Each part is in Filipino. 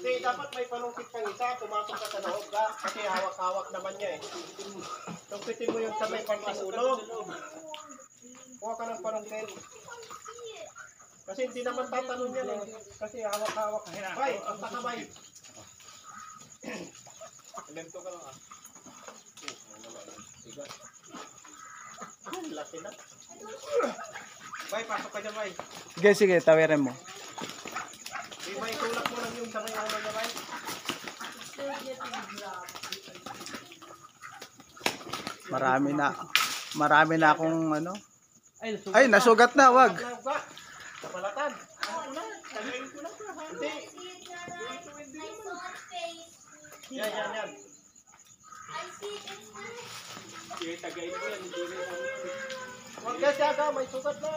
Hindi, dapat may panungkit kang isa, pumasok ka sa loob ka, kasi hawak-hawak naman niya eh. Tungkitin mo yung sa may panting ulo. Kuha ka ng panungkit. Kasi hindi naman tatanong yan eh, kasi hawak-hawak. Bay, ang takamay. Ganito ka lang ah. Laki na. Bay, pasok ka dyan, Bay. Sige, sige, tawirin mo. May tulak mo lang yung sa may ulo niya, Bay. Marami na akong ano. Ay, nasugat na, wag. Kapalatan. Ano na? Tagayin ko na. Hindi. Yan. Tagayin ko yan. Huwag ka siya, may sugat na.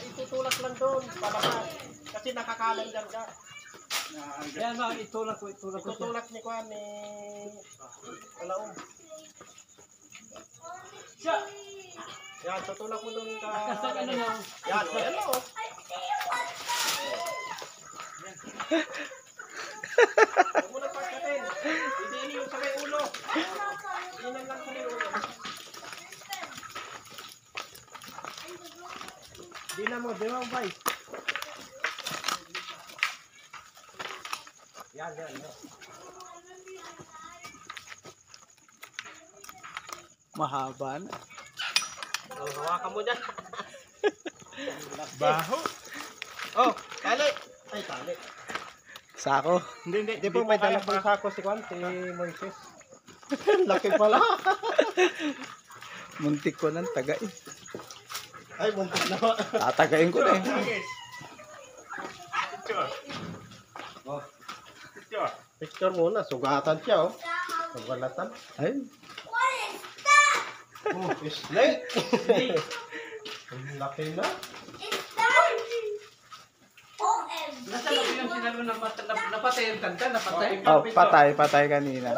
Itutulak lang doon. Palabas. Kasi nakakalan dyan ka. Yan ba, itulak ko. Itutulak ni Kwan ni Alaong. Siya! Yan, tutulak mo doon ka. Kasag ano na. Yan, yan o. Huwag mo na pagkatin. Hindi yung sa may ulo. Inan lang sa may ulo. Di na mo, Bay. Yan. Mahaba na. Hawakan mo dyan. Baho. Oh, tali. Ay, tali. Sako. Hindi. Di po may dalang pang sako si Kwan, si Moises. Laki pala. Muntik ko lang tagain. Ay, muntik na. Tatagain ko na eh. Picture muna, sugatan siya oh. Sugalatan. Ay, Oh, snake. Ang laki na. Nasa laki yung sinalo na napatay yung kanta, napatay. oh, patay kanina.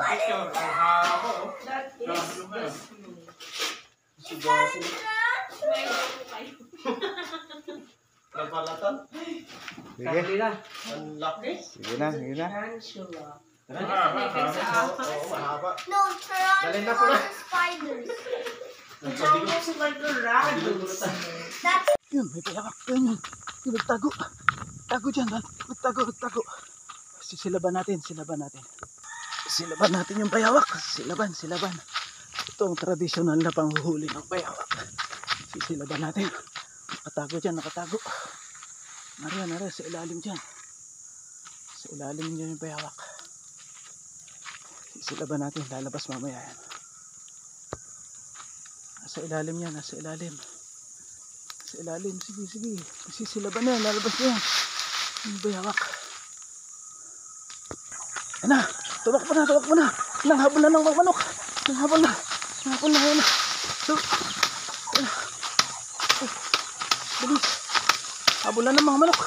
Nabalatan. Sige. Ang laki. Sige na. Oo, mahaba. No, Dalhin na po na. spiders. Yun, may payawak. Yun. Magtago. Tago dyan. Magtago. Silaban natin. Silaban natin yung payawak. Silaban. Ito ang tradisyonal na panghuhuli ng payawak. Sisilaban natin. Nakatago. Nara, sa ilalim dyan. Sa ilalim dyan yung payawak. Sisilaban natin. Lalabas mamaya yan. Nasa ilalim yan. Nasa ilalim. Sige. Sisilaban na yan. Lalabas na yan. Yung payawak. Yan na. Tumak mo na. Nanghabol na ng manok. Nanghabol na. Yan na. So, bilis. Habol na ng mga manok.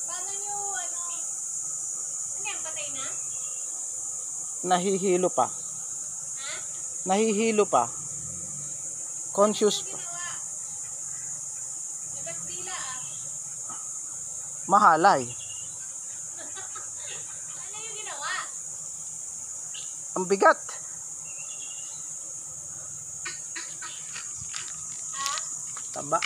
Paano nyo, ano yan, patay na? Nahihilo pa. Ha? Nahihilo pa. Conscious pa. Ginawa? Labas dila Mahalay. Ano yung ginawa? Ang bigat. Ha? Taba.